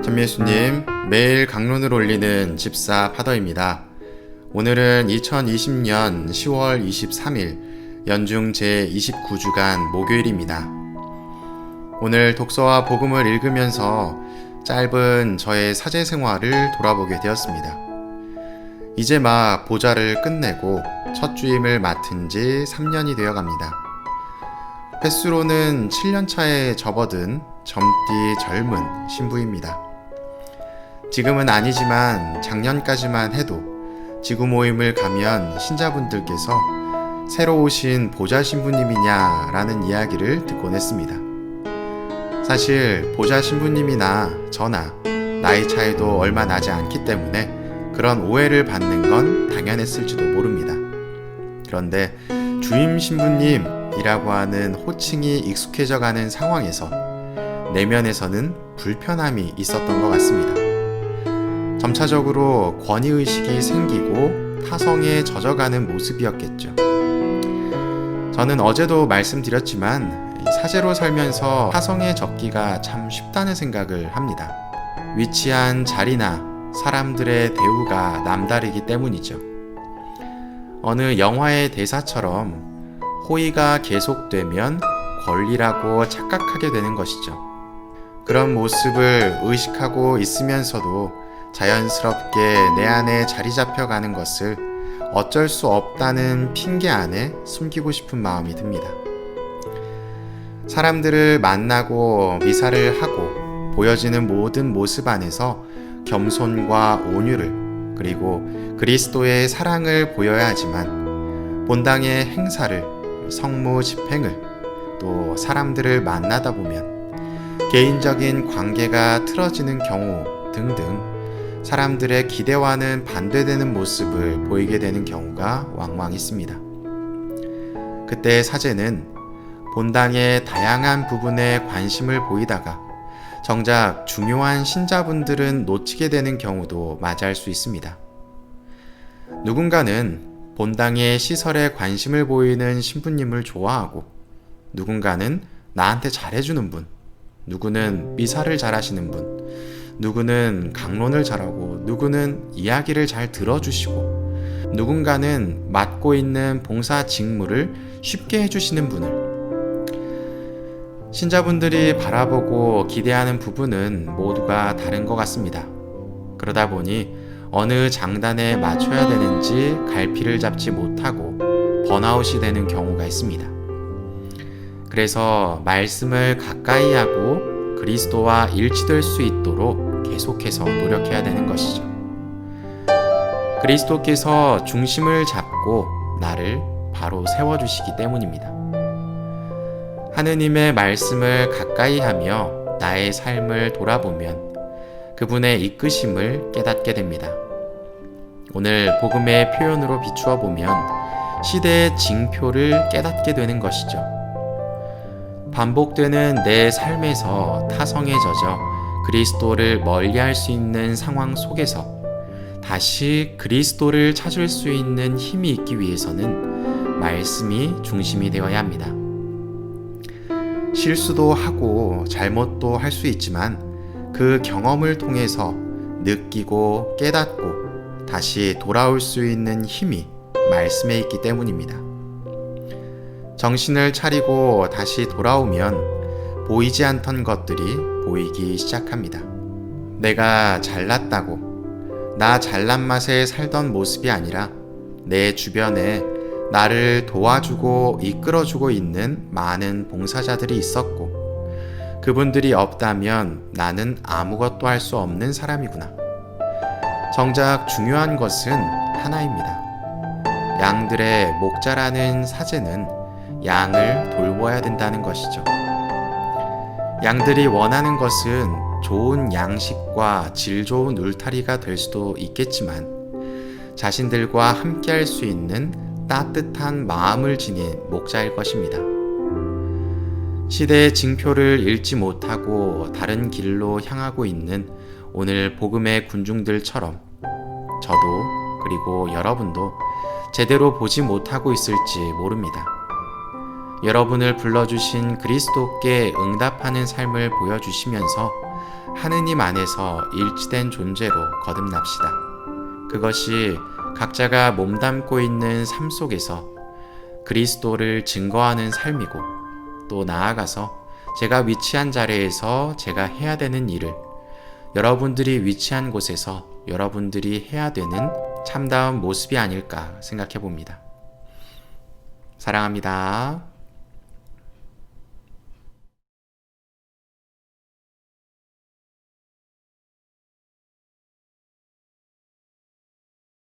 참예수님, 매일 강론을 올리는 집사 파더입니다. 오늘은 2020년 10월 23일 연중 제29주간 목요일입니다. 오늘 독서와 복음을 읽으면서 짧은 저의 사제 생활을 돌아보게 되었습니다. 이제 막 보좌를 끝내고 첫 주임을 맡은 지 3년이 되어 갑니다. 횟수로는 7년차에 접어든 젊디 젊은 신부입니다. 지금은 아니지만 작년까지만 해도 지구 모임을 가면 신자분들께서 새로 오신 보좌 신부님이냐라는 이야기를 듣곤 했습니다. 사실 보좌 신부님이나 저나 나이 차이도 얼마 나지 않기 때문에 그런 오해를 받는 건 당연했을지도 모릅니다. 그런데 주임 신부님이라고 하는 호칭이 익숙해져 가는 상황에서 내면에서는 불편함이 있었던 것 같습니다. 점차적으로 권위의식이 생기고 타성에 젖어가는 모습이었겠죠. 저는 어제도 말씀드렸지만 사제로 살면서 타성에 젖기가 참 쉽다는 생각을 합니다. 위치한 자리나 사람들의 대우가 남다르기 때문이죠. 어느 영화의 대사처럼 호의가 계속되면 권리라고 착각하게 되는 것이죠. 그런 모습을 의식하고 있으면서도 자연스럽게 내 안에 자리 잡혀가는 것을 어쩔 수 없다는 핑계 안에 숨기고 싶은 마음이 듭니다. 사람들을 만나고 미사를 하고 보여지는 모든 모습 안에서 겸손과 온유를 그리고 그리스도의 사랑을 보여야 하지만 본당의 행사를, 성무 집행을 또 사람들을 만나다 보면 개인적인 관계가 틀어지는 경우 등등 사람들의 기대와는 반대되는 모습을 보이게 되는 경우가 왕왕 있습니다. 그때 사제는 본당의 다양한 부분에 관심을 보이다가 정작 중요한 신자분들은 놓치게 되는 경우도 맞이할 수 있습니다. 누군가는 본당의 시설에 관심을 보이는 신부님을 좋아하고 누군가는 나한테 잘해주는 분, 누구는 미사를 잘하시는 분, 누구는 강론을 잘하고 누구는 이야기를 잘 들어주시고 누군가는 맡고 있는 봉사 직무를 쉽게 해주시는 분을 신자분들이 바라보고 기대하는 부분은 모두가 다른 것 같습니다. 그러다 보니 어느 장단에 맞춰야 되는지 갈피를 잡지 못하고 번아웃이 되는 경우가 있습니다. 그래서 말씀을 가까이 하고 그리스도와 일치될 수 있도록 계속해서 노력해야 되는 것이죠. 그리스도께서 중심을 잡고 나를 바로 세워주시기 때문입니다. 하느님의 말씀을 가까이 하며 나의 삶을 돌아보면 그분의 이끄심을 깨닫게 됩니다. 오늘 복음의 표현으로 비추어 보면 시대의 징표를 깨닫게 되는 것이죠. 반복되는 내 삶에서 타성에 젖어 그리스도를 멀리할 수 있는 상황 속에서 다시 그리스도를 찾을 수 있는 힘이 있기 위해서는 말씀이 중심이 되어야 합니다. 실수도 하고 잘못도 할 수 있지만 그 경험을 통해서 느끼고 깨닫고 다시 돌아올 수 있는 힘이 말씀에 있기 때문입니다. 정신을 차리고 다시 돌아오면 보이지 않던 것들이 보이기 시작합니다. 내가 잘났다고 나 잘난 맛에 살던 모습이 아니라 내 주변에 나를 도와주고 이끌어주고 있는 많은 봉사자들이 있었고 그분들이 없다면 나는 아무것도 할 수 없는 사람이구나. 정작 중요한 것은 하나입니다. 양들의 목자라는 사제는 양을 돌보아야 된다는 것이죠. 양들이 원하는 것은 좋은 양식과 질 좋은 울타리가 될 수도 있겠지만 자신들과 함께할 수 있는 따뜻한 마음을 지닌 목자일 것입니다. 시대의 징표를 읽지 못하고 다른 길로 향하고 있는 오늘 복음의 군중들처럼 저도 그리고 여러분도 제대로 보지 못하고 있을지 모릅니다. 여러분을 불러주신 그리스도께 응답하는 삶을 보여주시면서 하느님 안에서 일치된 존재로 거듭납시다. 그것이 각자가 몸담고 있는 삶 속에서 그리스도를 증거하는 삶이고, 또 나아가서 제가 위치한 자리에서 제가 해야 되는 일을 여러분들이 위치한 곳에서 여러분들이 해야 되는 참다운 모습이 아닐까 생각해 봅니다. 사랑합니다.